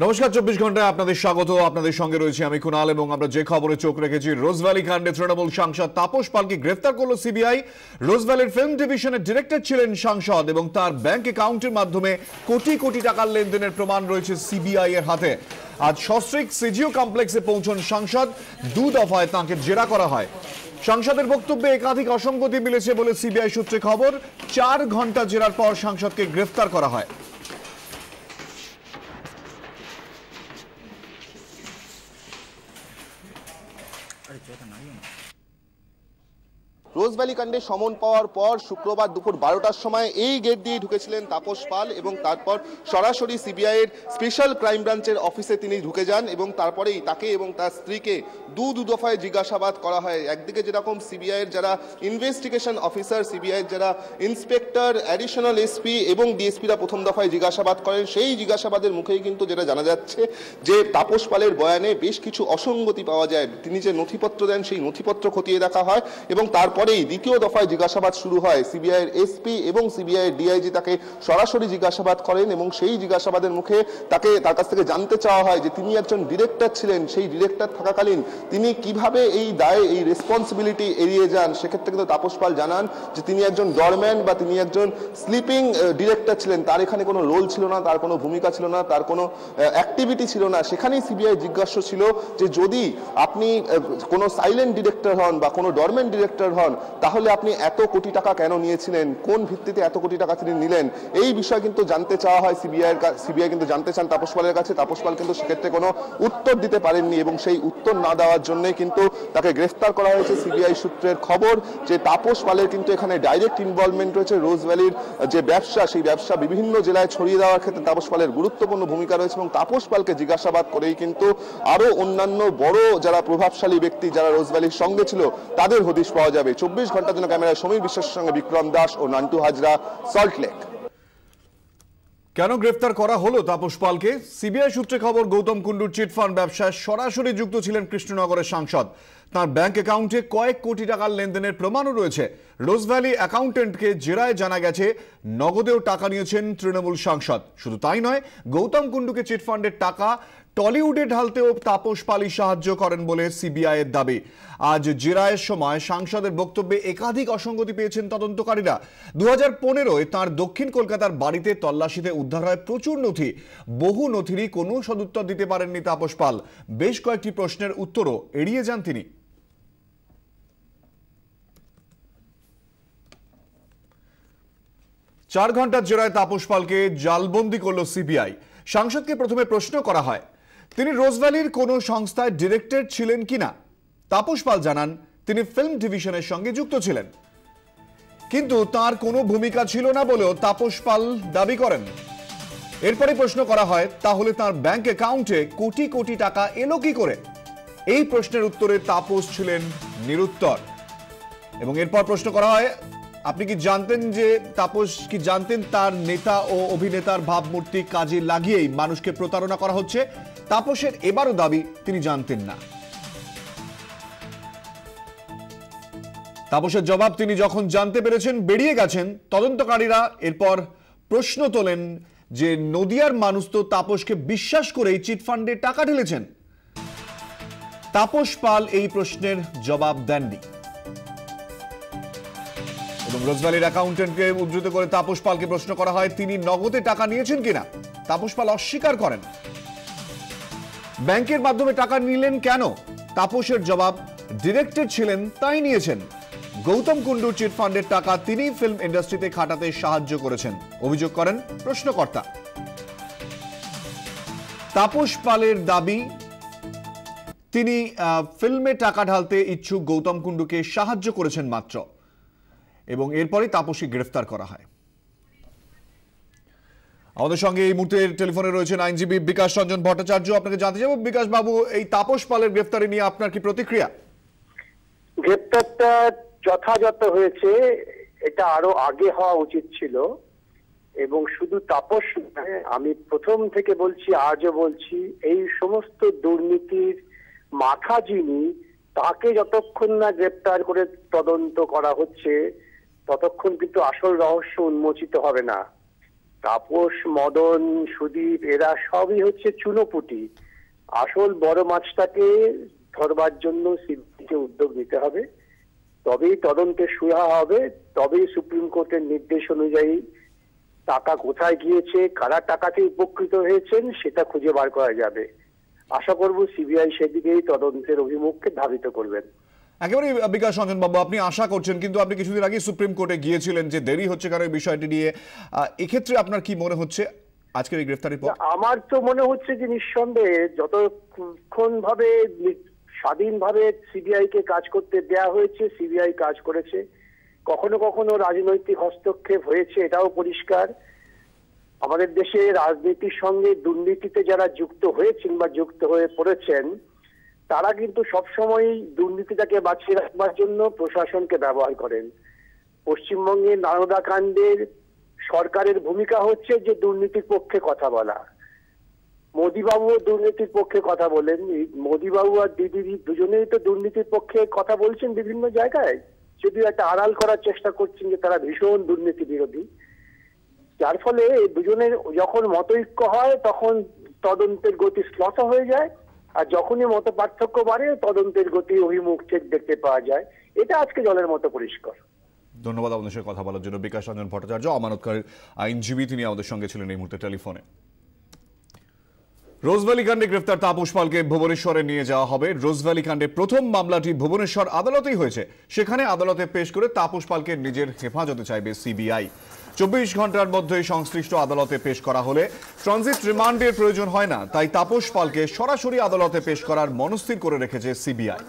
নমস্কার 24 ঘন্টায় আপনাদের স্বাগত। আপনাদের সঙ্গে রয়েছে আমি কুনাল এবং আমরা যে খবরে চোখ রেখেছি, রোজভ্যালি কাণ্ডে তৃণমূল সাংসদ তাপস পালকে গ্রেফতার করলো সিবিআই। রোজভ্যালির ফিল্ম ডিভিশনের ডিরেক্টর ছিলেন সাংসদ এবং তার ব্যাংক অ্যাকাউন্টের মাধ্যমে কোটি কোটি টাকার লেনদেনের প্রমাণ রয়েছে সিবিআই এর হাতে। আজ সস্ত্রীক সিজিও কমপ্লেক্সে পৌঁছন সাংসদ, 2 দফায় তাঁকে জেরা করা হয়। সাংসদের বক্তব্যে একাধিক অসঙ্গতি মিলেছে বলে সিবিআই সূত্রে খবর। 4 ঘন্টা জেরার পর সাংসদকে গ্রেফতার করা হয়। রোজভ্যালি কাণ্ডে সমন পাওয়ার পর শুক্রবার দুপুর 12টার সময় এই গেট দিয়ে ঢুকেছিলেন তাপস পাল এবং তারপর সরাসরি সিবিআই এর স্পেশাল ক্রাইম ব্রাঞ্চের অফিসে তিনি ঢুকে যান এবং তারপরেই তাকে এবং তার স্ত্রীকে দু দফায় জিজ্ঞাসাবাদ করা হয়। একদিকে যেরকম সিবিআই এর যারা ইনভেস্টিগেশন অফিসার, সিবিআই এর যারা ইন্সপেক্টর, অ্যাডিশনাল এসপি এবং ডিএসপিরা প্রথম দফায় জিজ্ঞাসাবাদ করেন, সেই জিজ্ঞাসাবাদের মুখেই কিন্তু যেটা জানা যাচ্ছে যে তাপস পালের বয়ানে বেশ কিছু অসঙ্গতি পাওয়া যায়। তিনি যে নথিপত্র দেন সেই নথিপত্র খতিয়ে দেখা হয় এবং তারপরেই দ্বিতীয় দফায় জিজ্ঞাসাবাদ শুরু হয়। সিবিআই এর এসপি এবং সিবিআই এর ডিআইজি তাকে সরাসরি জিজ্ঞাসাবাদ করেন এবং সেই জিজ্ঞাসাবাদের মুখে তার কাছ থেকে জানতে চাওয়া হয় যে তিনি একজন ডিরেক্টর ছিলেন, সেই ডিরেক্টর থাকাকালীন তিনি কিভাবে এই দায়, এই রেসপন্সিবিলিটি এড়িয়ে যান। সেক্ষেত্রে কিন্তু তাপস পাল জানান যে তিনি একজন ডরম্যান বা তিনি একজন স্লিপিং ডিরেক্টর ছিলেন, তার এখানে কোনো রোল ছিল না, তার কোনো ভূমিকা ছিল না, তার কোনো অ্যাক্টিভিটি ছিল না। সেখানেই সিবিআই জিজ্ঞাস্য ছিল যে যদি আপনি কোনো সাইলেন্ট ডিরেক্টর হন বা কোনো ডরম্যান ডিরেক্টর হন তাহলে আপনি এত কোটি টাকা কেন নিয়েছিলেন, কোন ভিত্তিতে এত কোটি টাকা তিনি নিলেন, এই বিষয় কিন্তু জানতে চাওয়া হয় সিবিআই কিন্তু জানতে চান তাপস পালের কাছে। তাপস পাল কিন্তু সেক্ষেত্রে কোনো উত্তর দিতে পারেননি এবং সেই উত্তর না দেওয়ার জন্যই কিন্তু তাকে গ্রেফতার করা হয়েছে। সিবিআই সূত্রের খবর যে তাপস পালের কিন্তু এখানে ডাইরেক্ট ইনভলভমেন্ট রয়েছে। রোজভ্যালির যে ব্যবসা, সেই ব্যবসা বিভিন্ন জেলায় ছড়িয়ে দেওয়ার ক্ষেত্রে তাপস পালের গুরুত্বপূর্ণ ভূমিকা রয়েছে এবং তাপস পালকে জিজ্ঞাসাবাদ করেই কিন্তু আরো অন্যান্য বড় যারা প্রভাবশালী ব্যক্তি যারা রোজভ্যালির সঙ্গে ছিল তাদের হদিশ পাওয়া যাবে। 24 ঘন্টার জন্য ক্যামেরায় সমীর বিশ্বাসের সঙ্গে বিক্রম দাস ও নান্টু হাজরা, সল্টলেক। কেন গ্রেফতার করা হলো তাপস পালকে? সিবিআই সূত্রে খবর, গৌতম কুণ্ডুর চিটফান্ড ব্যবসায় সরাসরি যুক্ত ছিলেন কৃষ্ণনগরের সাংসদ। তার ব্যাংক অ্যাকাউন্টে কয়েক কোটি টাকার লেনদেনের প্রমাণও রয়েছে। রোজভ্যালি অ্যাকাউন্টেন্টকে জেরায় জানা গেছে নগদেও টাকা নিয়েছেন তৃণমূল সাংসদ। শুধু তাই নয়, গৌতম কুণ্ডুকে চিটফান্ডের টাকা টলিউডে ঢালতেও তাপস পালই সাহায্য করেন বলে সিবিআই এর দাবি। আজ জেরায়ের সময় সাংসদের বক্তব্যে একাধিক অসঙ্গতি পেয়েছেন তদন্তকারীরা। 2015-এ তাঁর দক্ষিণ কলকাতার বাড়িতে তল্লাশিতে উদ্ধার হয় প্রচুর নথি। বহু নথিরই কোনো সদুত্তর দিতে পারেননি তাপস পাল। বেশ কয়েকটি প্রশ্নের উত্তরও এড়িয়ে যান তিনি। চার ঘন্টার জেরায় তাপস পালকে জালবন্দি করল সিবিআই। সাংসদকে প্রথমে প্রশ্ন করা হয় তিনি রোজভ্যালির কোনো সংস্থায় ডিরেক্টর ছিলেন কিনা। তাপস পাল জানান তিনি ফিল্ম ডিভিশনের সঙ্গে যুক্ত ছিলেন, কিন্তু তার কোনো ভূমিকা ছিল না বলেও তাপস পাল দাবি করেন। এরপরে প্রশ্ন করা হয় তাহলে তার ব্যাংক অ্যাকাউন্টে কোটি কোটি টাকা এলো কি করে। এই প্রশ্নের উত্তরে তাপস ছিলেন নিরুত্তর এবং এরপর প্রশ্ন করা হয় আপনি কি জানতেন যে তাপস কি জানতেন তার নেতা ও অভিনেতার ভাবমূর্তি কাজে লাগিয়েই মানুষকে প্রতারণা করা হচ্ছে। তাপসের এবারও দাবি তিনি জানতেন না। তাপসের জবাব, তিনি যখন জানতে পেরেছেন বেরিয়ে গেছেন। তদন্তকারীরা এরপর প্রশ্ন তোলেন যে নদিয়ার মানুষ তো তাপসকে বিশ্বাস করেই চিটফান্ডে টাকা ঢেলেছেন। তাপস পাল এই প্রশ্নের জবাব দেননি এবং রোজভ্যালির অ্যাকাউন্টেন্টকে উদ্ধৃত করে তাপস পালকে প্রশ্ন করা হয় তিনি নগদে টাকা নিয়েছেন কিনা। তাপস পাল অস্বীকার করেন। ব্যাংকের মাধ্যমে টাকা নিলেন কেন? তাপসের জবাব, ডিরেক্টর ছিলেন তাই নিয়েছেন। গৌতম কুণ্ডুর চিটফান্ডের টাকা তিনি ফিল্ম ইন্ডাস্ট্রিতে খাটাতে সাহায্য করেছেন অভিযোগ করেন প্রশ্নকর্তা। তাপস পালের দাবি তিনি ফিল্মে টাকা ঢালতে ইচ্ছুক গৌতম কুণ্ডুকে সাহায্য করেছেন মাত্র এবং এরপরই তাপসকে গ্রেফতার করা হয়। আমাদের সঙ্গে এই মুহূর্তে টেলিফোনে রয়েছেন আইনজীবী বিকাশ রঞ্জন ভট্টাচার্য। আপনাকে জানতে চাইব বিকাশ বাবু, এই তাপস পালের গ্রেফতারি নিয়ে আপনার কি প্রতিক্রিয়া? গ্রেফতারটা যথাযথ হয়েছে, এটা আরো আগে হওয়া উচিত ছিল এবং শুধু তাপস নয়, আমি প্রথম থেকে বলছি, আজও বলছি, এই সমস্ত দুর্নীতির মাথা যিনি, তাকে যতক্ষণ না গ্রেফতার করে তদন্ত করা হচ্ছে ততক্ষণ কিন্তু আসল রহস্য উন্মোচিত হবে না। তাপস, মদন, সুদীপ এরা সবই হচ্ছে চুনোপুটি। আসল বড় মাছটাকে ধরবার জন্য সিবিআইকে উদ্যোগ নিতে হবে, তবেই তদন্তে সুরা হবে, তবেই সুপ্রিম কোর্টের নির্দেশ অনুযায়ী টাকা কোথায় গিয়েছে, কারা টাকাতে উপকৃত হয়েছেন সেটা খুঁজে বার করা যাবে। আশা করব সিবিআই সেদিকেই তদন্তের অভিমুখকে ধাবিত করবেন। একেবারে বিকাশ রঞ্জন বাবু, আপনি আশা করছেন, কিন্তু আপনি কিছুদিন আগে সুপ্রিম কোর্টে গিয়েছিলেন যে দেরি হচ্ছে কারণ এই বিষয়টি নিয়ে, এক্ষেত্রে আপনার কি মনে হচ্ছে আজকের এই গ্রেফতারির পর? আমার তো মনে হচ্ছে যে নিঃসন্দেহে যতক্ষণ ভাবে স্বাধীনভাবে সিবিআই কে কাজ করতে দেয়া হয়েছে, সিবিআই কাজ করেছে। কখনো কখনো রাজনৈতিক হস্তক্ষেপ হয়েছে, এটাও পরিষ্কার। আমাদের দেশে রাজনীতির সঙ্গে দুর্নীতিতে যারা যুক্ত হয়েছেন বা যুক্ত হয়ে পড়েছেন, তারা কিন্তু সবসময় দুর্নীতিটাকে বাঁচিয়ে রাখবার জন্য প্রশাসনকে ব্যবহার করেন। পশ্চিমবঙ্গে নারদা কাণ্ডের সরকারের ভূমিকা হচ্ছে যে দুর্নীতির পক্ষে কথা বলা। মোদিবাবুও দুর্নীতির পক্ষে কথা বলেন। মোদিবাবু আর দিদি দুজনেই তো দুর্নীতির পক্ষে কথা বলছেন বিভিন্ন জায়গায়, যদিও একটা আড়াল করার চেষ্টা করছেন যে তারা ভীষণ দুর্নীতি বিরোধী। যার ফলে এই দুজনের যখন মতৈক্য হয় তখন তদন্তের গতি শ্লথ হয়ে যায়, আর যখনই মত পার্থক্য বাড়ে তদন্তের গতি অভিমুখ দেখতে পাওয়া যায়। এটা আজকে জলের মতো পরিষ্কার। ধন্যবাদ আপনাদের সঙ্গে কথা বলার জন্য বিকাশ রঞ্জন ভট্টাচার্য, আমানতকারীর আইনজীবী, তিনি আমাদের সঙ্গে ছিলেন এই মুহূর্তে টেলিফোনে। রোজভ্যালি কাণ্ডে গ্রেফতার তাপস পালকে ভুবনেশ্বরে নিয়ে যাওয়া হবে। রোজভ্যালি কাণ্ডে প্রথম মামলাটি ভুবনেশ্বর আদালতেই হয়েছে, সেখানে আদালতে পেশ করে তাপস পালকে নিজের হেফাজতে চাইবে সিবিআই। 24 ঘন্টার মধ্যে সংশ্লিষ্ট আদালতে পেশ করা হলে ট্রানজিট রিমান্ডের প্রয়োজন হয় না, তাই তাপস পালকে সরাসরি আদালতে পেশ করার মনস্থির করে রেখেছে সিবিআই।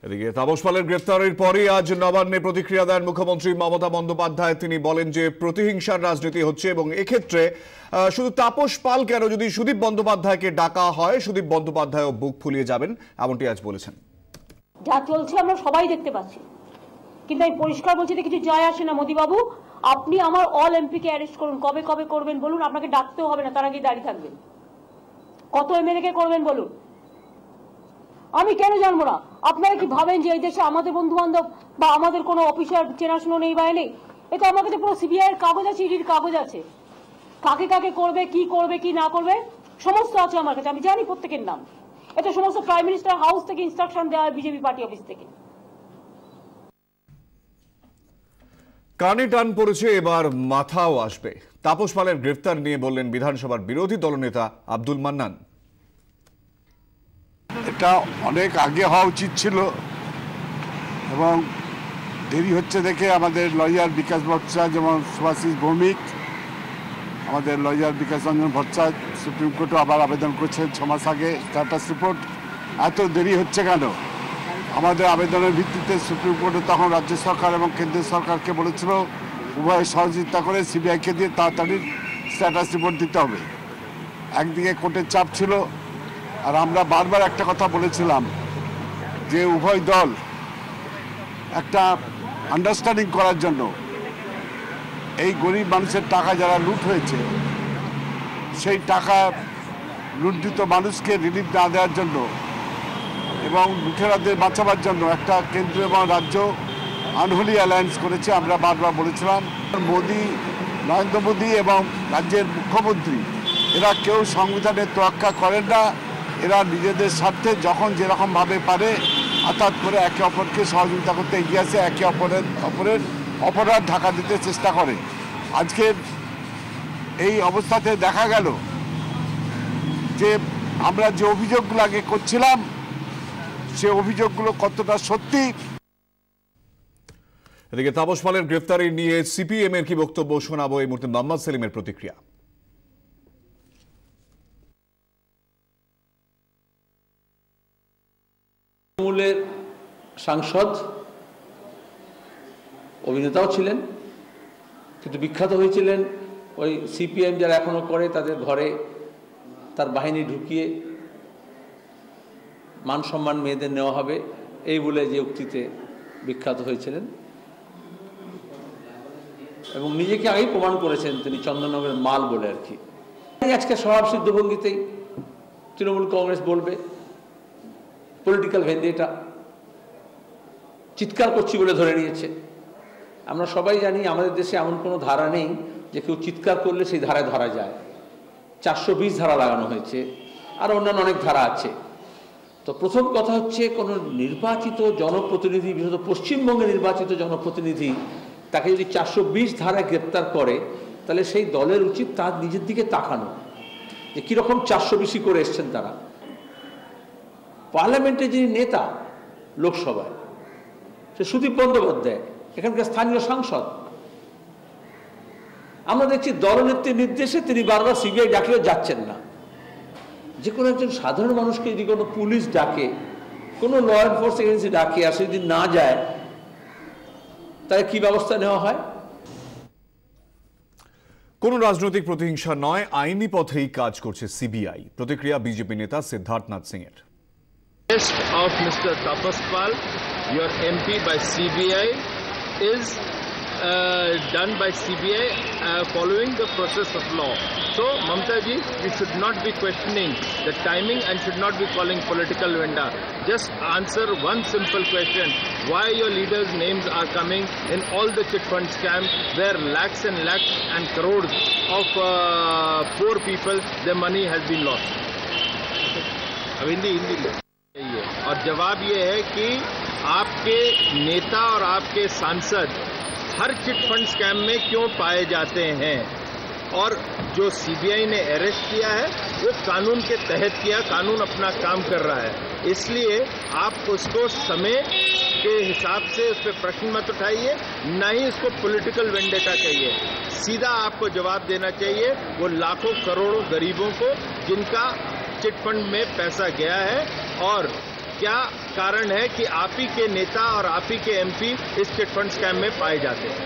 এদিকে তাপস পালের গ্রেফতারের পরই আজ নবান্নে প্রতিক্রিয়া দেন মুখ্যমন্ত্রী মমতা বন্দ্যোপাধ্যায়। তিনি বলেন যে প্রতিহিংসার রাজনীতি হচ্ছে এবং এক্ষেত্রে শুধু তাপস পাল কেন, যদি সুদীপ বন্দ্যোপাধ্যায়কে ডাকা হয় সুদীপ বন্দ্যোপাধ্যায়ও বুক ফুলিয়ে যাবেন, এমনটি আজ বলেছেন। যা চলছে আমরা সবাই দেখতে পাচ্ছি, কিন্তু আমি পরিষ্কার বলছি যে কিছু যায় আসে না। মোদিবাবু, আপনি আমার অল এমপিকে অ্যারেস্ট করুন, কবে কবে করবেন বলুন, আপনাকে ডাকতেও হবে না, তার আগে দাঁড়িয়ে থাকবেন। কত এমএলএ কে করবেন বলুন, আমি কেন জানবো না? আপনারা কি ভাবেন যে এই দেশে আমাদের বন্ধু বান্ধব বা আমাদের কোনো অফিসার চেনাশুনো নেই বা নেই? এটা আমার কাছে পুরো সিবিআই এর কাগজ আছে, ইডির কাগজ আছে, কাকে কাকে করবে, কি না করবে সমস্ত আছে আমার কাছে, আমি জানি প্রত্যেকের নাম। এটা সমস্ত প্রাইম মিনিস্টার হাউস থেকে ইনস্ট্রাকশন দেওয়া হয়, বিজেপি পার্টি অফিস থেকে। কানে টান পড়েছে, এবার মাথাও আসবে। তাপস পালের গ্রেফতার নিয়ে বললেন বিধানসভার বিরোধী দলনেতা আব্দুল মান্নান। এটা অনেক আগে হওয়া উচিত ছিল এবং দেরি হচ্ছে দেখে আমাদের লয়ার বিকাশ ভট্টাচার্য যেমন সুভাষিস ভৌমিক, আমাদের লয়ার বিকাশ রঞ্জন ভট্টাচার্য সুপ্রিম কোর্টে আবার আবেদন করছে 6 মাস আগে স্ট্যাটাস রিপোর্ট। এত দেরি হচ্ছে কেন? আমাদের আবেদনের ভিত্তিতে সুপ্রিম কোর্টে তখন রাজ্য সরকার এবং কেন্দ্রীয় সরকারকে বলেছিল উভয় সহযোগিতা করে সিবিআইকে দিয়ে তাড়াতাড়ি স্ট্যাটাস রিপোর্ট দিতে হবে। একদিকে কোর্টের চাপ ছিল, আর আমরা বারবার একটা কথা বলেছিলাম যে উভয় দল একটা আন্ডারস্ট্যান্ডিং করার জন্য এই গরিব মানুষের টাকা যারা লুট হয়েছে সেই টাকা লুণ্ঠিত মানুষকে রিলিফ না দেওয়ার জন্য এবং লুটেরাদের বাঁচাবার জন্য একটা কেন্দ্র এবং রাজ্য আনহোলি অ্যালায়েন্স করেছে। আমরা বারবার বলেছিলাম নরেন্দ্র মোদী এবং রাজ্যের মুখ্যমন্ত্রী এরা কেউ সংবিধানের তোয়াক্কা করেন না। এরা নিজেদের স্বার্থে যখন যেরকমভাবে পারে আঘাত করে একে অপরকে সহযোগিতা করতে এগিয়ে আসে, একে অপরের অপরাধ ঢাকা দিতে চেষ্টা করে। আজকের এই অবস্থাতে দেখা গেল যে আমরা যে অভিযোগগুলো আগে করছিলাম সে অভিযোগগুলো কতটা সত্যি। এদিকে তাপস পালের গ্রেফতারি নিয়ে সিপিএম এর কি বক্তব্য শোনাবো এই মুহূর্তে মোহাম্মদ সেলিমের প্রতিক্রিয়া। তৃণমূলের সাংসদ, অভিনেতাও ছিলেন, কিন্তু বিখ্যাত হয়েছিলেন ওই সিপিএম যারা এখনো করে তাদের ঘরে তার বাহিনী ঢুকিয়ে মান সম্মান মেয়েদের নেওয়া হবে, এই বলে যে উক্তিতে বিখ্যাত হয়েছিলেন এবং নিজেকে আগেই প্রমাণ করেছেন তিনি চন্দননগরের মাল বলে আর কি। আজকে স্বভাবসিদ্ধ ভঙ্গিতেই তৃণমূল কংগ্রেস বলবে পলিটিক্যাল ভেন্ডেটা, চিৎকার করছি বলে ধরে নিয়েছে। আমরা সবাই জানি আমাদের দেশে এমন কোনো ধারা নেই যে কেউ চিৎকার করলে সেই ধারায় ধরা যায়। 420 ধারা লাগানো হয়েছে, আর অন্যান্য অনেক ধারা আছে। তো প্রথম কথা হচ্ছে কোনো নির্বাচিত জনপ্রতিনিধি, বিশেষত পশ্চিমবঙ্গে নির্বাচিত জনপ্রতিনিধি, তাকে যদি 420 ধারায় গ্রেপ্তার করে তাহলে সেই দলের উচিত তার নিজের দিকে তাকানো যে কীরকম 420 করে এসছেন তারা। পার্লামেন্টে যিনি নেতা লোকসভায়, সে সুদীপ বন্দ্যোপাধ্যায়, এখানকার স্থানীয় সাংসদ, আমরা দেখছি দলনেত্রীর নির্দেশে তিনি বারবার সিবিআই ডাকলেও যাচ্ছেন না। যে কোনো একজন সাধারণ মানুষকে যদি কোনো পুলিশ ডাকে, কোনো ল এনফোর্সিং এজেন্সি ডাকে, আর যদি না যায় তাহলে কি ব্যবস্থা নেওয়া হয়? কোন রাজনৈতিক প্রতিহিংসা নয়, আইনি পথেই কাজ করছে সিবিআই। প্রতিক্রিয়া বিজেপি নেতা সিদ্ধার্থ নাথ সিং এর। Arrest of Mr. Tapas Pal, your MP, by CBI is done by CBI following the process of law. So, Mamta ji, you should not be questioning the timing and should not be calling political vendetta. Just answer one simple question: why your leaders' names are coming in all the chit fund scams where lakhs and lakhs and crores of poor people, their money has been lost. अब हिंदी और जवाब ये है कि आपके नेता और आपके सांसद हर चिट फंड स्कैम में क्यों पाए जाते हैं, और जो सीबीआई ने अरेस्ट किया है वो कानून के तहत किया, कानून अपना काम कर रहा है। इसलिए आप उसको समय के हिसाब से उस पर प्रश्न मत उठाइए, न ही इसको पॉलिटिकल वेंडेटा कहिए। सीधा आपको जवाब देना चाहिए वो लाखों करोड़ों गरीबों को जिनका चिट फंड में पैसा गया है, और क्या कारण है कि आप ही के नेता और आप ही के एमपी इस चिट फंड स्कैम में पाए जाते हैं।